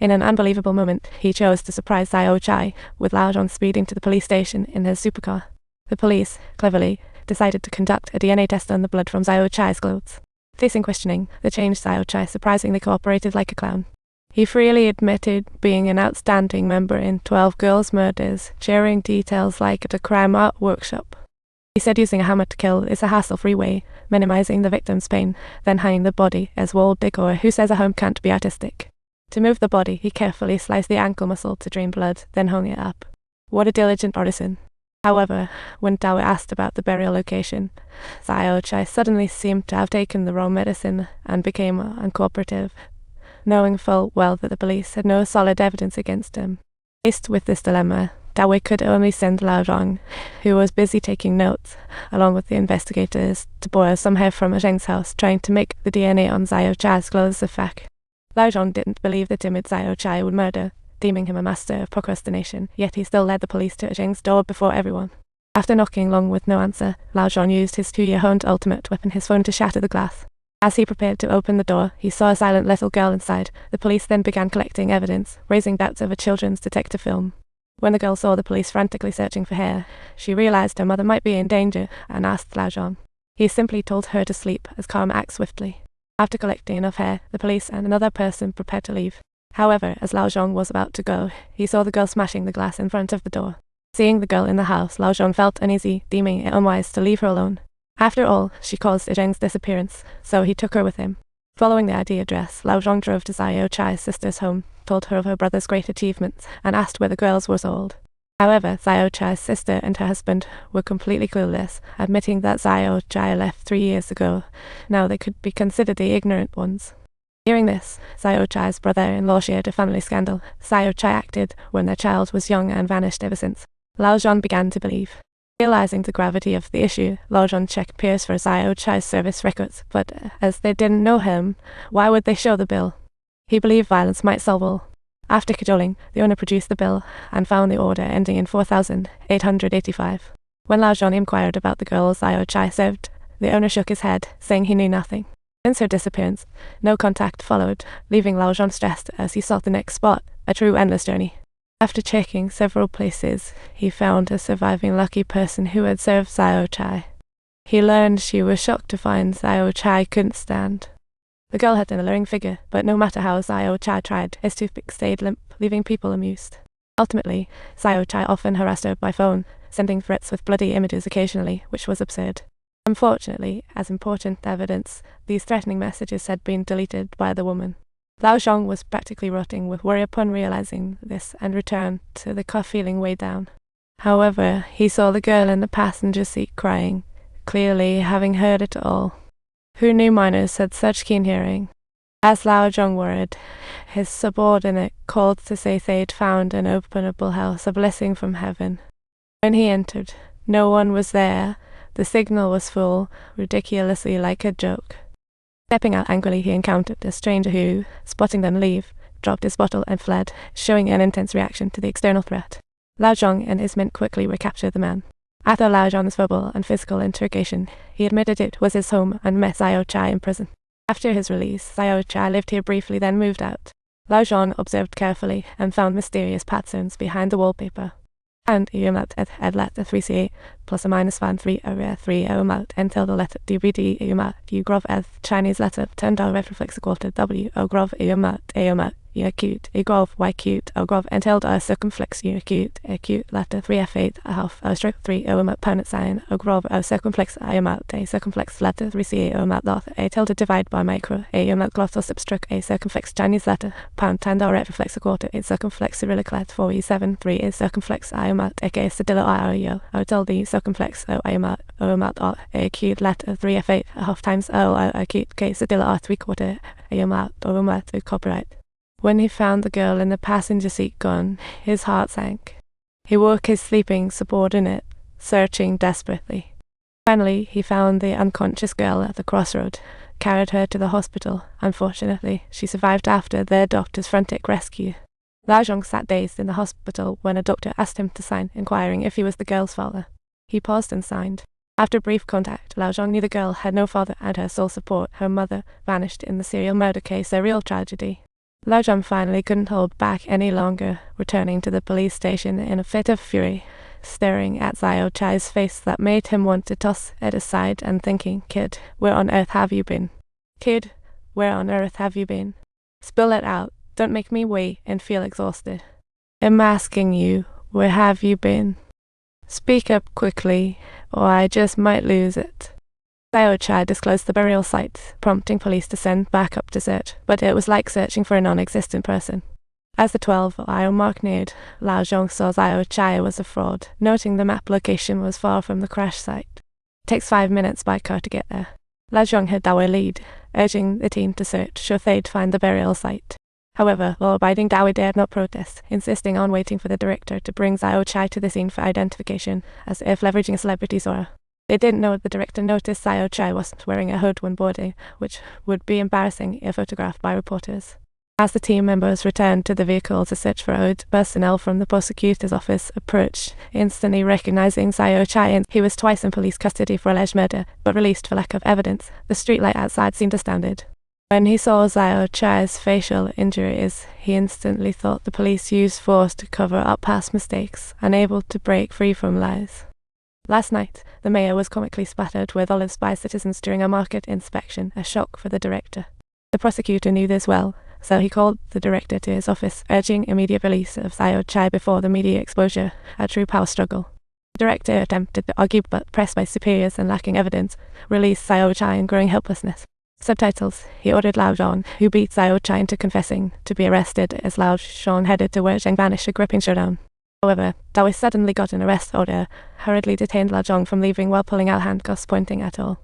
In an unbelievable moment, he chose to surprise Xiaochi with Lao Zhong speeding to the police station in his supercar. The police, cleverly, decided to conduct a DNA test on the blood from Xiaochi's clothes. Facing questioning, the changed Xiaochi surprisingly cooperated like a clown. He freely admitted being an outstanding member in 12 girls' murders, sharing details like at a crime art workshop. He said using a hammer to kill is a hassle-free way, minimizing the victim's pain, then hanging the body as wall decor. Who says a home can't be artistic? To move the body, he carefully sliced the ankle muscle to drain blood, then hung it up. What a diligent artisan. However, when Dao asked about the burial location, Xiaochi suddenly seemed to have taken the wrong medicine and became uncooperative, knowing full well that the police had no solid evidence against him. Faced with this dilemma, Dao could only send Lao Zhong, who was busy taking notes, along with the investigators, to borrow some hair from Zheng's house, trying to make the DNA on Xiaochi's clothes a fact. Lao Zhong didn't believe the timid Xiaochi would murder, deeming him a master of procrastination, yet he still led the police to Zheng's door before everyone. After knocking long with no answer, Lao Zhong used his 2-year honed ultimate weapon, his phone, to shatter the glass. As he prepared to open the door, he saw a silent little girl inside. The police then began collecting evidence, raising doubts over children's detective film. When the girl saw the police frantically searching for hair, she realized her mother might be in danger and asked Lao Zhong. He simply told her to sleep, as karma acts swiftly. After collecting enough hair, the police and another person prepared to leave. However, as Lao Zhong was about to go, he saw the girl smashing the glass in front of the door. Seeing the girl in the house, Lao Zhong felt uneasy, deeming it unwise to leave her alone. After all, she caused Zheng's disappearance, so he took her with him. Following the ID address, Lao Zhong drove to Xiaochi's sister's home, told her of her brother's great achievements, and asked where the girls were sold. However, Xiaochi's sister and her husband were completely clueless, admitting that Xiaochi left 3 years ago. Now they could be considered the ignorant ones. Hearing this, Xiaochi's brother-in-law shared a family scandal. Xiaochi acted when their child was young and vanished ever since. Lao Zhong began to believe. Realizing the gravity of the issue, Lao Zhong checked peers for Xiaochi's service records, but as they didn't know him, why would they show the bill? He believed violence might solve all. After cajoling, the owner produced the bill and found the order ending in 4,885. When Lao Zhong inquired about the girl Xiaochi served, the owner shook his head, saying he knew nothing. Since her disappearance, no contact followed, leaving Lao Zhong stressed as he sought the next spot, a true endless journey. After checking several places, he found a surviving lucky person who had served Xiaochi. He learned she was shocked to find Xiaochi couldn't stand. The girl had an alluring figure, but no matter how Xiaochi tried, his toothpick stayed limp, leaving people amused. Ultimately, Xiaochi often harassed her by phone, sending threats with bloody images occasionally, which was absurd. Unfortunately, as important evidence, these threatening messages had been deleted by the woman. Lao Zhong was practically rotting with worry upon realizing this and returned to the car feeling weighed down. However, he saw the girl in the passenger seat crying, clearly having heard it all. Who knew minors had such keen hearing? As Lao Zhong worried, his subordinate called to say they'd found an openable house, a blessing from heaven. When he entered, no one was there. The signal was full, ridiculously like a joke. Stepping out angrily, he encountered a stranger who, spotting them leave, dropped his bottle and fled, showing an intense reaction to the external threat. Lao Zhong and his men quickly recaptured the man. After Lao Zhong's verbal and physical interrogation, he admitted it was his home and met Xiaochi in prison. After his release, Xiaochi lived here briefly, then moved out. Lao Zhong observed carefully and found mysterious patterns behind the wallpaper. And iumat at letter 3ca plus or minus van 3 area 3 iumat until the letter dvd iumat ugrov as Chinese letter turned out reflex equal to w ogrov iumat acute egrov y cute ogrov until circumflex acute letter 3f8 a half stroke 3 iumat permanent sign ogrov circumflex iumat a circumflex letter 3ca iumat dot a tilde divide by micro a iumat glottal substroke a circumflex Chinese letter pound turned out reflex equal to a circumflex Cyrillic letter 4e7 3 is circumflex iumat aka sedilla io o tilde circumflex o iumat o acute letter 3f8 a half times o acute k sedilla r 3/4 iumat o copyright. When he found the girl in the passenger seat gone, his heart sank. He woke his sleeping subordinate, searching desperately. Finally, he found the unconscious girl at the crossroad, carried her to the hospital. Unfortunately, she survived after their doctor's frantic rescue. Lao Zhong sat dazed in the hospital when a doctor asked him to sign, inquiring if he was the girl's father. He paused and signed. After brief contact, Lao Zhong knew the girl had no father and her sole support, her mother, vanished in the serial murder case, a real tragedy. Lao Zhang finally couldn't hold back any longer, returning to the police station in a fit of fury, staring at Xiaochi's face that made him want to toss it aside and thinking, "Kid, where on earth have you been? Kid, where on earth have you been? Spill it out. Don't make me wait and feel exhausted. I'm asking you, where have you been? Speak up quickly, or I just might lose it." Xiaochi disclosed the burial site, prompting police to send backup to search, but it was like searching for a non-existent person. As the 12-mile mark neared, Lao Zhang saw Xiaochi was a fraud, noting the map location was far from the crash site. It takes 5 minutes by car to get there. Lao Zhang had Dawi lead, urging the team to search sure they'd find the burial site. However, law-abiding Dawi dared not protest, insisting on waiting for the director to bring Xiaochi to the scene for identification, as if leveraging a celebrity's aura. They didn't know the director noticed Xiaochi wasn't wearing a hood when boarding, which would be embarrassing if photographed by reporters. As the team members returned to the vehicle to search for hood, personnel from the prosecutor's office approached, instantly recognizing Xiaochi. He was twice in police custody for alleged murder, but released for lack of evidence. The streetlight outside seemed astounded. When he saw Xiaochi's facial injuries, he instantly thought the police used force to cover up past mistakes, unable to break free from lies. Last night, the mayor was comically splattered with olives by citizens during a market inspection, a shock for the director. The prosecutor knew this well, so he called the director to his office, urging immediate release of Xiaochi before the media exposure, a true power struggle. The director attempted to argue, but pressed by superiors and lacking evidence, released Xiaochi in growing helplessness. Subtitles: He ordered Lao Zhang, who beat Xiaochi into confessing, to be arrested as Lao Zhang headed to where Zhang vanished a gripping showdown. However, Dawi suddenly got an arrest order, hurriedly detained Lao Zhang from leaving while pulling out handcuffs pointing at all.